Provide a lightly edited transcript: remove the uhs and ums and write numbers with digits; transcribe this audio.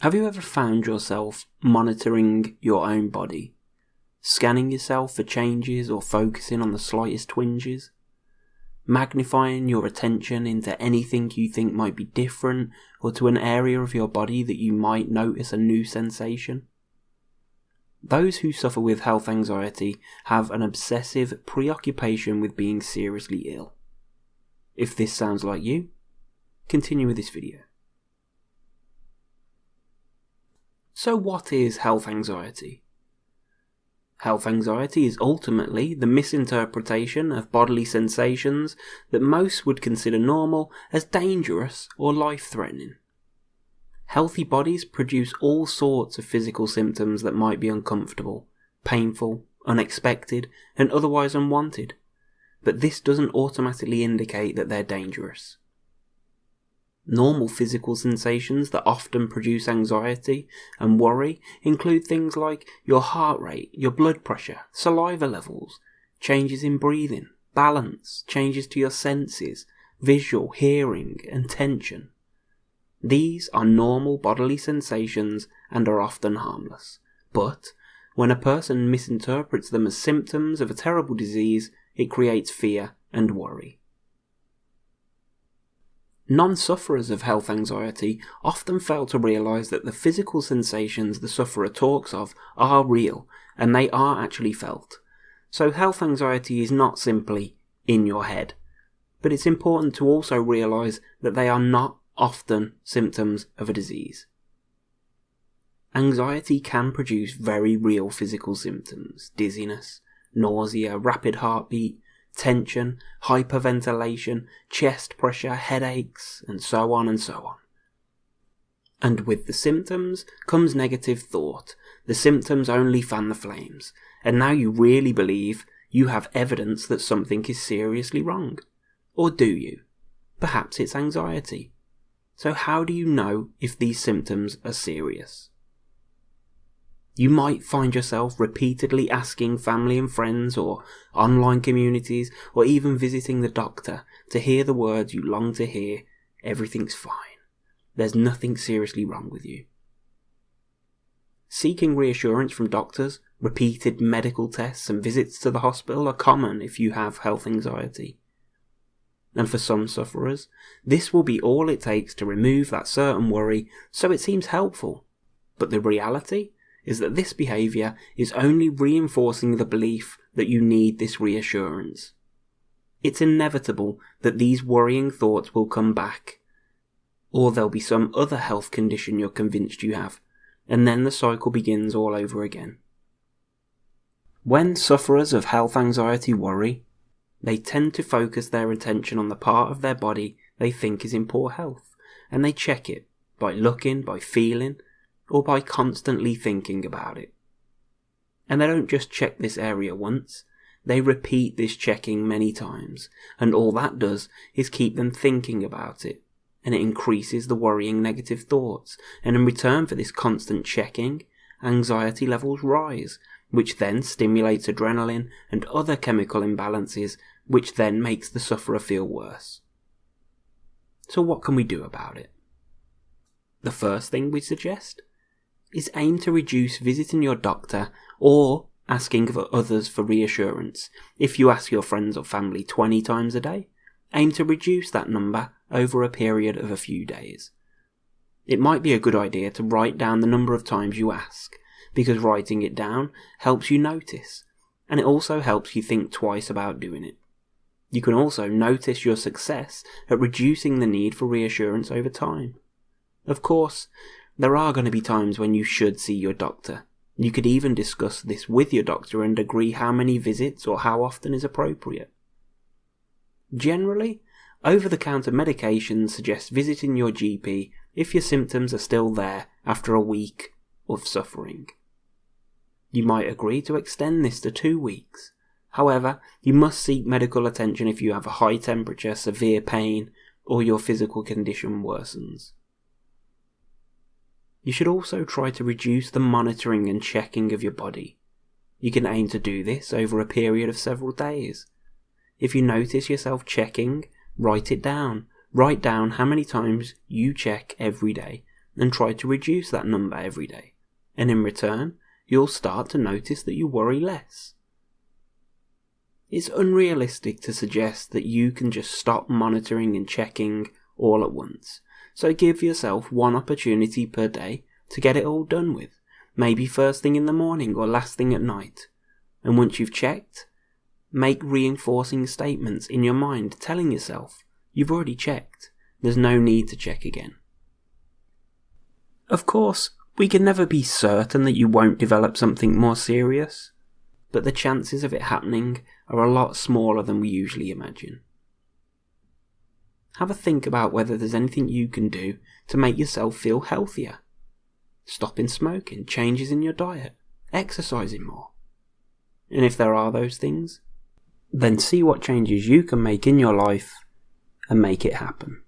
Have you ever found yourself monitoring your own body, scanning yourself for changes or focusing on the slightest twinges, magnifying your attention into anything you think might be different or to an area of your body that you might notice a new sensation? Those who suffer with health anxiety have an obsessive preoccupation with being seriously ill. If this sounds like you, continue with this video. So what is health anxiety? Health anxiety is ultimately the misinterpretation of bodily sensations that most would consider normal as dangerous or life-threatening. Healthy bodies produce all sorts of physical symptoms that might be uncomfortable, painful, unexpected, and otherwise unwanted, but this doesn't automatically indicate that they're dangerous. Normal physical sensations that often produce anxiety and worry include things like your heart rate, your blood pressure, saliva levels, changes in breathing, balance, changes to your senses, visual, hearing, and tension. These are normal bodily sensations and are often harmless, but when a person misinterprets them as symptoms of a terrible disease, it creates fear and worry. Non-sufferers of health anxiety often fail to realise that the physical sensations the sufferer talks of are real and they are actually felt. So health anxiety is not simply in your head, but it's important to also realise that they are not often symptoms of a disease. Anxiety can produce very real physical symptoms: dizziness, nausea, rapid heartbeat, tension, hyperventilation, chest pressure, headaches, and so on and so on. And with the symptoms comes negative thought. The symptoms only fan the flames, and now you really believe you have evidence that something is seriously wrong. Or do you? Perhaps it's anxiety. So how do you know if these symptoms are serious? You might find yourself repeatedly asking family and friends or online communities or even visiting the doctor to hear the words you long to hear: everything's fine. There's nothing seriously wrong with you. Seeking reassurance from doctors, repeated medical tests and visits to the hospital are common if you have health anxiety. And for some sufferers, this will be all it takes to remove that certain worry, so it seems helpful. But the reality is that this behaviour is only reinforcing the belief that you need this reassurance. It's inevitable that these worrying thoughts will come back, or there'll be some other health condition you're convinced you have, and then the cycle begins all over again. When sufferers of health anxiety worry, they tend to focus their attention on the part of their body they think is in poor health, and they check it by looking, by feeling, or by constantly thinking about it. And they don't just check this area once, they repeat this checking many times, and all that does is keep them thinking about it, and it increases the worrying negative thoughts, and in return for this constant checking, anxiety levels rise, which then stimulates adrenaline and other chemical imbalances, which then makes the sufferer feel worse. So what can we do about it? The first thing we suggest is aim to reduce visiting your doctor or asking for others for reassurance. If you ask your friends or family 20 times a day, aim to reduce that number over a period of a few days. It might be a good idea to write down the number of times you ask, because writing it down helps you notice, and it also helps you think twice about doing it. You can also notice your success at reducing the need for reassurance over time. Of course, there are going to be times when you should see your doctor. You could even discuss this with your doctor and agree how many visits or how often is appropriate. Generally, over-the-counter medications suggest visiting your GP if your symptoms are still there after a week of suffering. You might agree to extend this to 2 weeks. However, you must seek medical attention if you have a high temperature, severe pain, or your physical condition worsens. You should also try to reduce the monitoring and checking of your body. You can aim to do this over a period of several days. If you notice yourself checking, write it down. Write down how many times you check every day, and try to reduce that number every day. And in return, you'll start to notice that you worry less. It's unrealistic to suggest that you can just stop monitoring and checking all at once. So give yourself one opportunity per day to get it all done with. Maybe first thing in the morning or last thing at night. And once you've checked, make reinforcing statements in your mind telling yourself you've already checked. There's no need to check again. Of course, we can never be certain that you won't develop something more serious, but the chances of it happening are a lot smaller than we usually imagine. Have a think about whether there's anything you can do to make yourself feel healthier. Stopping smoking, changes in your diet, exercising more. And if there are those things, then see what changes you can make in your life and make it happen.